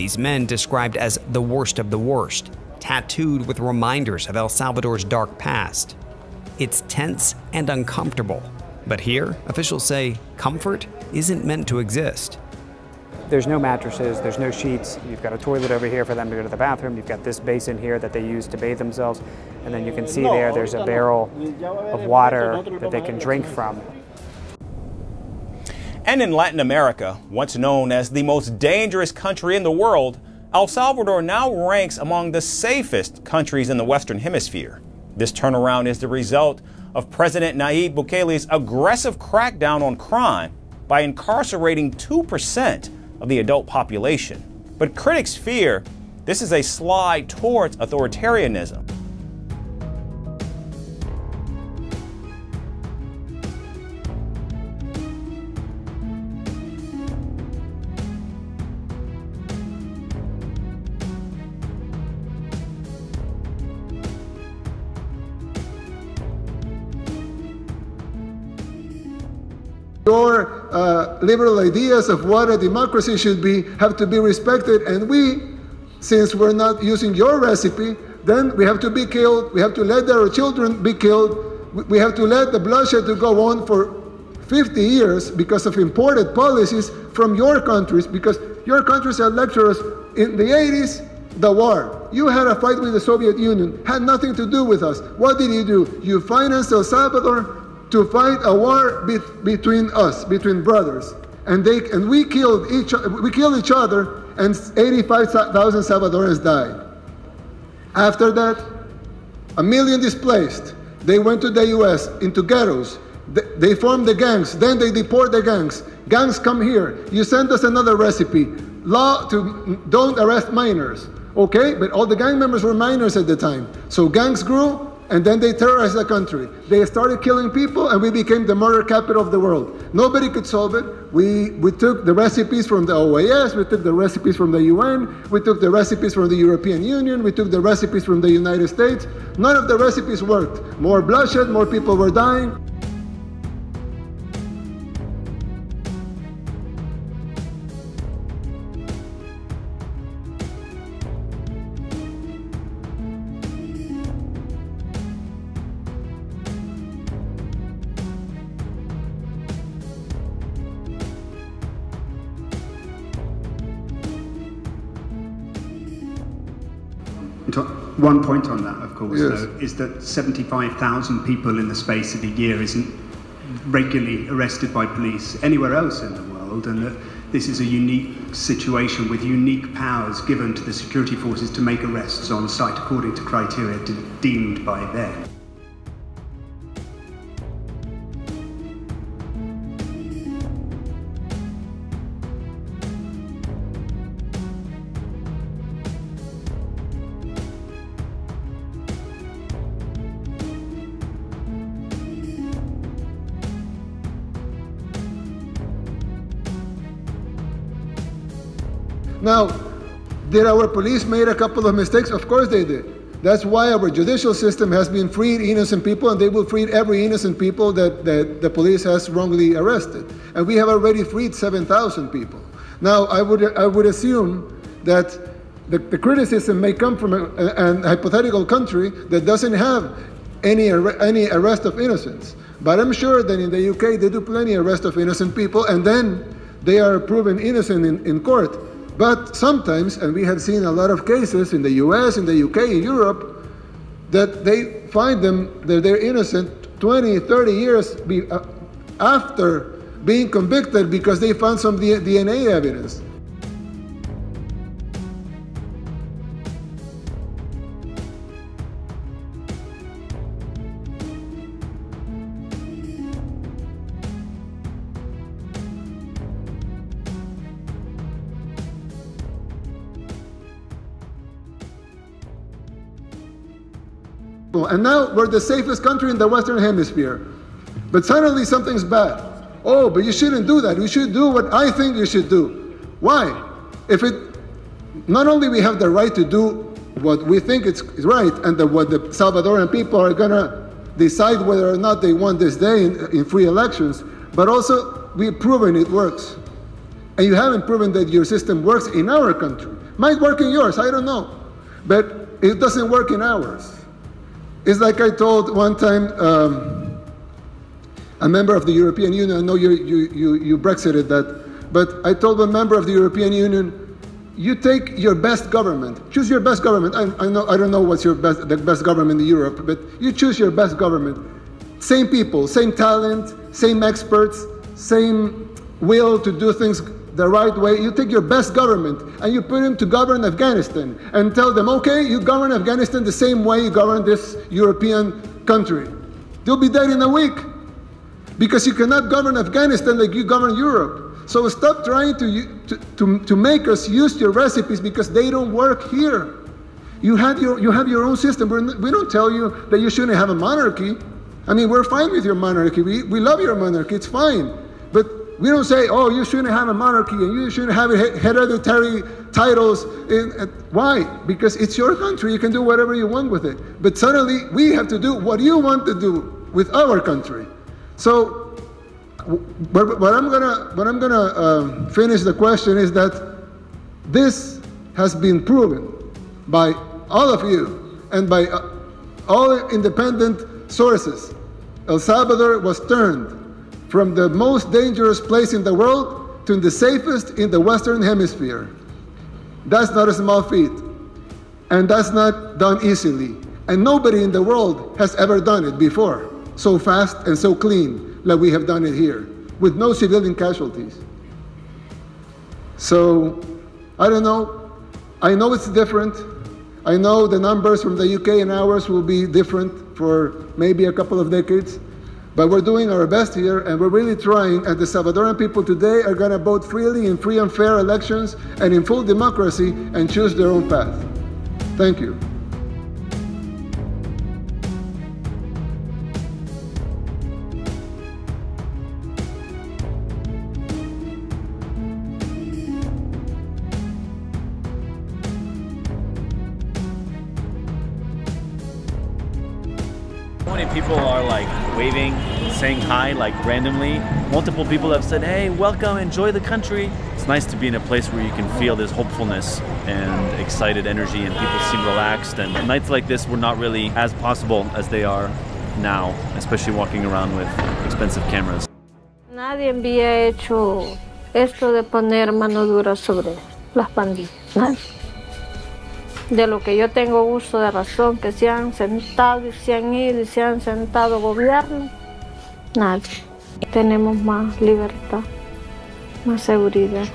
these men described as the worst of the worst, tattooed with reminders of El Salvador's dark past. It's tense and uncomfortable, but here, officials say comfort isn't meant to exist. There's no mattresses, there's no sheets. You've got a toilet over here for them to go to the bathroom. You've got this basin here that they use to bathe themselves. And then you can see there's a barrel of water that they can drink from. And in Latin America, once known as the most dangerous country in the world, El Salvador now ranks among the safest countries in the Western Hemisphere. This turnaround is the result of President Nayib Bukele's aggressive crackdown on crime by incarcerating 2% of the adult population. But critics fear this is a slide towards authoritarianism. Your liberal ideas of what a democracy should be have to be respected, and we, since we're not using your recipe, then we have to be killed. We have to let our children be killed. We have to let the bloodshed to go on for 50 years because of imported policies from your countries, because your countries had lectured us in the 80s, the war. You had a fight with the Soviet Union, had nothing to do with us. What did you do? You financed El Salvador to fight a war between us, between brothers, and we killed each other, and 85,000 Salvadorans died. After that, 1 million displaced. They went to the U.S. into ghettos. They formed the gangs. Then they deport the gangs. Gangs come here. You send us another recipe: law to don't arrest minors. Okay, but all the gang members were minors at the time. So gangs grew. And then they terrorized the country. They started killing people, and we became the murder capital of the world. Nobody could solve it. We took the recipes from the OAS, we took the recipes from the UN, we took the recipes from the European Union, we took the recipes from the United States. None of the recipes worked. More bloodshed, more people were dying. One point on that, of course, yes, though, is that 75,000 people in the space of a year isn't regularly arrested by police anywhere else in the world, and that this is a unique situation with unique powers given to the security forces to make arrests on site according to criteria deemed by them. Now, did our police make a couple of mistakes? Of course they did. That's why our judicial system has been freed innocent people, and they will free every innocent people that the police has wrongly arrested. And we have already freed 7,000 people. Now, I would assume that the criticism may come from a hypothetical country that doesn't have any arrest of innocents. But I'm sure that in the UK they do plenty of arrest of innocent people, and then they are proven innocent in court. But sometimes, and we have seen a lot of cases in the US, in the UK, in Europe, that they find them that they're innocent 20, 30 years after being convicted because they found some DNA evidence. And now we're the safest country in the Western Hemisphere. But suddenly something's bad. Oh, but you shouldn't do that. You should do what I think you should do. Why? Not only we have the right to do what we think is right, and what the Salvadoran people are gonna decide whether or not they want this day in free elections, but also we've proven it works. And you haven't proven that your system works in our country. Might work in yours, I don't know. But it doesn't work in ours. It's like I told one time a member of the European Union, I know you Brexited that, but I told a member of the European Union, you take your best government, choose your best government. I don't know what's the best government in Europe, but you choose your best government. Same people, same talent, same experts, same will to do things the right way. You take your best government and you put him to govern Afghanistan and tell them, okay, you govern Afghanistan the same way you govern this European country. They'll be dead in a week because you cannot govern Afghanistan like you govern Europe. So stop trying to make us use your recipes because they don't work here. You have your own system. We don't tell you that you shouldn't have a monarchy. I mean, we're fine with your monarchy. We love your monarchy. It's fine. But we don't say, oh, you shouldn't have a monarchy and you shouldn't have hereditary titles. Why? Because it's your country. You can do whatever you want with it. But suddenly, we have to do what you want to do with our country. So, what I'm gonna finish the question is that this has been proven by all of you and by all independent sources. El Salvador was turned from the most dangerous place in the world to the safest in the Western Hemisphere. That's not a small feat, and that's not done easily. And nobody in the world has ever done it before, so fast and so clean, like we have done it here, with no civilian casualties. So, I don't know. I know it's different. I know the numbers from the UK and ours will be different for maybe a couple of decades, but we're doing our best here, and we're really trying, and the Salvadoran people today are gonna vote freely in free and fair elections and in full democracy and choose their own path. Thank you. People are like waving, saying hi, like randomly. Multiple people have said, hey, welcome, enjoy the country. It's nice to be in a place where you can feel this hopefulness and excited energy and people seem relaxed. And nights like this were not really as possible as they are now, especially walking around with expensive cameras. Nadie había hecho esto de poner mano dura sobre las pandillas. Nadie. De lo que yo tengo uso de razón, que se han sentado y se han ido y se han sentado gobierno, nadie. Tenemos más libertad, más seguridad.